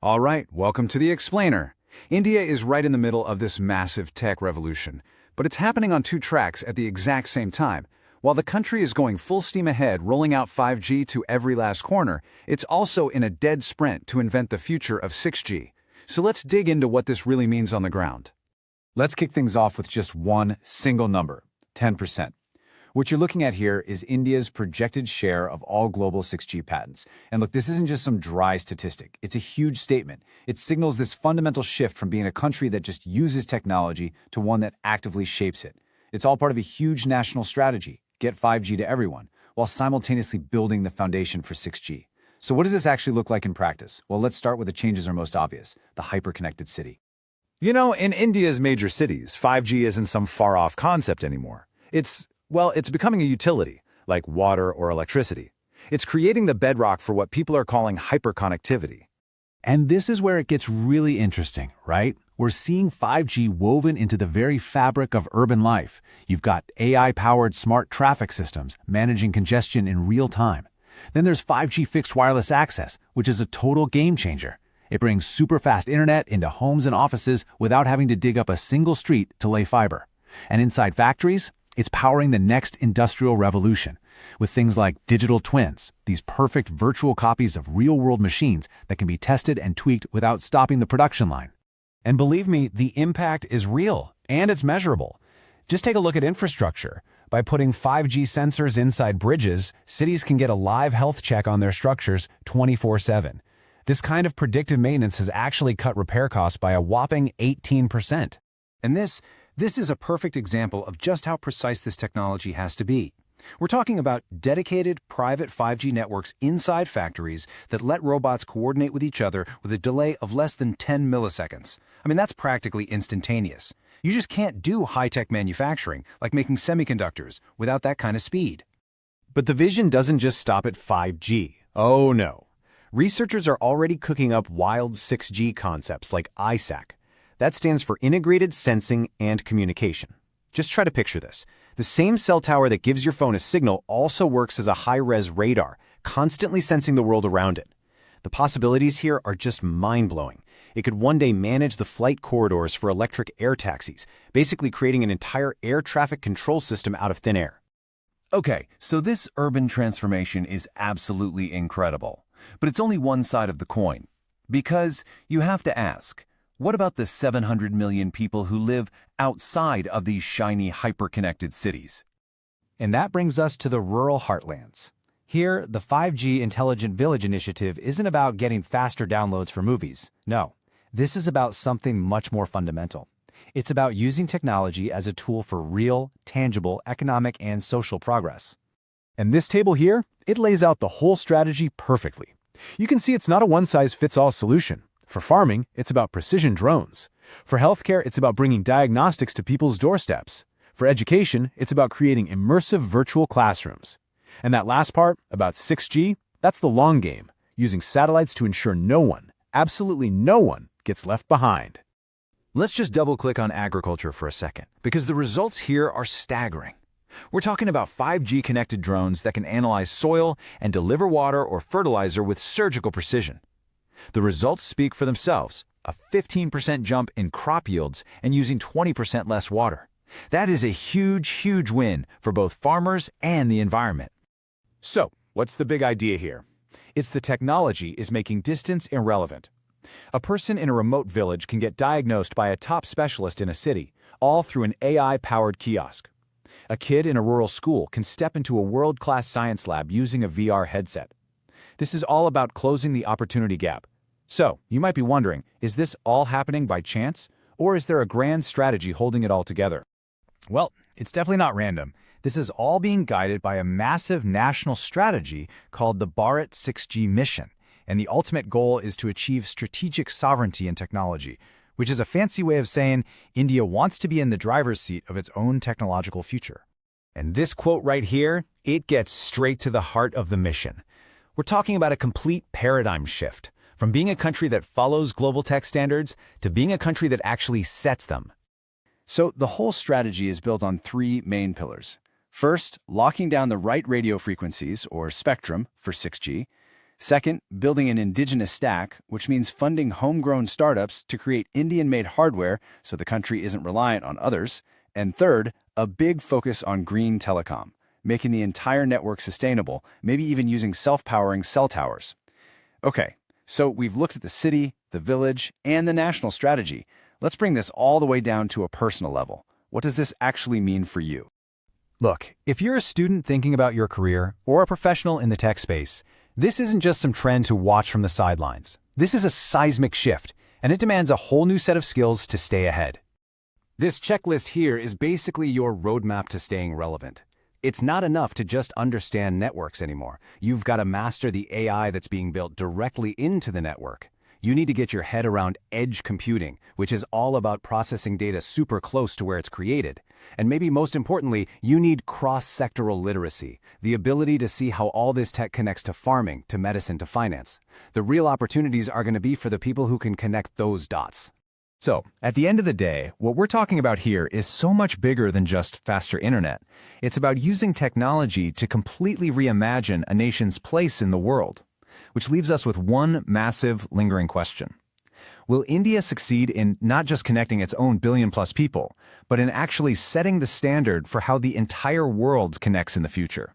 All right, welcome to the Explainer. India is right in the middle of this massive tech revolution, but it's happening on two tracks at the exact same time. While the country is going full steam ahead, rolling out 5G to every last corner, it's also in a dead sprint to invent the future of 6G. So let's dig into what this really means on the ground. Let's kick things off with just one single number, 10%. What you're looking at here is India's projected share of all global 6G patents. And look, this isn't just some dry statistic. It's a huge statement. It signals this fundamental shift from being a country that just uses technology to one that actively shapes it. It's all part of a huge national strategy, get 5G to everyone, while simultaneously building the foundation for 6G. So what does this actually look like in practice? Well, let's start where the changes are most obvious, the hyper-connected city. You know, in India's major cities, 5G isn't some far-off concept anymore. It's becoming a utility, like water or electricity. It's creating the bedrock for what people are calling hyperconnectivity. And this is where it gets really interesting, right? We're seeing 5G woven into the very fabric of urban life. You've got AI-powered smart traffic systems managing congestion in real time. Then there's 5G fixed wireless access, which is a total game changer. It brings super fast internet into homes and offices without having to dig up a single street to lay fiber. And inside factories, it's powering the next industrial revolution with things like digital twins, these perfect virtual copies of real-world machines that can be tested and tweaked without stopping the production line. And believe me, the impact is real and it's measurable. Just take a look at infrastructure. By putting 5G sensors inside bridges, cities can get a live health check on their structures 24/7. This kind of predictive maintenance has actually cut repair costs by a whopping 18%. And this is a perfect example of just how precise this technology has to be. We're talking about dedicated private 5G networks inside factories that let robots coordinate with each other with a delay of less than 10 milliseconds. I mean, that's practically instantaneous. You just can't do high-tech manufacturing, like making semiconductors, without that kind of speed. But the vision doesn't just stop at 5G. Oh no. Researchers are already cooking up wild 6G concepts like ISAC. That stands for Integrated Sensing and Communication. Just try to picture this. The same cell tower that gives your phone a signal also works as a high-res radar, constantly sensing the world around it. The possibilities here are just mind-blowing. It could one day manage the flight corridors for electric air taxis, basically creating an entire air traffic control system out of thin air. Okay, so this urban transformation is absolutely incredible. But it's only one side of the coin. Because you have to ask, what about the 700 million people who live outside of these shiny, hyper-connected cities? And that brings us to the rural heartlands. Here, the 5G Intelligent Village initiative isn't about getting faster downloads for movies. No, this is about something much more fundamental. It's about using technology as a tool for real, tangible economic and social progress. And this table here, it lays out the whole strategy perfectly. You can see it's not a one-size-fits-all solution. For farming, it's about precision drones. For healthcare, it's about bringing diagnostics to people's doorsteps. For education, it's about creating immersive virtual classrooms. And that last part, about 6G, that's the long game, using satellites to ensure no one, absolutely no one, gets left behind. Let's just double-click on agriculture for a second, because the results here are staggering. We're talking about 5G-connected drones that can analyze soil and deliver water or fertilizer with surgical precision. The results speak for themselves, a 15% jump in crop yields and using 20% less water. That is a huge, huge win for both farmers and the environment. So, what's the big idea here? It's the technology is making distance irrelevant. A person in a remote village can get diagnosed by a top specialist in a city, all through an AI-powered kiosk. A kid in a rural school can step into a world-class science lab using a VR headset. This is all about closing the opportunity gap. So, you might be wondering, is this all happening by chance, or is there a grand strategy holding it all together? Well, it's definitely not random. This is all being guided by a massive national strategy called the Bharat 6G mission, and the ultimate goal is to achieve strategic sovereignty in technology, which is a fancy way of saying India wants to be in the driver's seat of its own technological future. And this quote right here, it gets straight to the heart of the mission. We're talking about a complete paradigm shift, from being a country that follows global tech standards to being a country that actually sets them. So the whole strategy is built on three main pillars. First, locking down the right radio frequencies, or spectrum, for 6G. Second, building an indigenous stack, which means funding homegrown startups to create Indian-made hardware so the country isn't reliant on others. And third, a big focus on green telecom, making the entire network sustainable, maybe even using self-powering cell towers. Okay, so we've looked at the city, the village, and the national strategy. Let's bring this all the way down to a personal level. What does this actually mean for you? Look, if you're a student thinking about your career or a professional in the tech space, this isn't just some trend to watch from the sidelines. This is a seismic shift, and it demands a whole new set of skills to stay ahead. This checklist here is basically your roadmap to staying relevant. It's not enough to just understand networks anymore. You've got to master the AI that's being built directly into the network. You need to get your head around edge computing, which is all about processing data super close to where it's created. And maybe most importantly, you need cross-sectoral literacy, the ability to see how all this tech connects to farming, to medicine, to finance. The real opportunities are going to be for the people who can connect those dots. So, at the end of the day, what we're talking about here is so much bigger than just faster internet. It's about using technology to completely reimagine a nation's place in the world. Which leaves us with one massive, lingering question. Will India succeed in not just connecting its own billion-plus people, but in actually setting the standard for how the entire world connects in the future?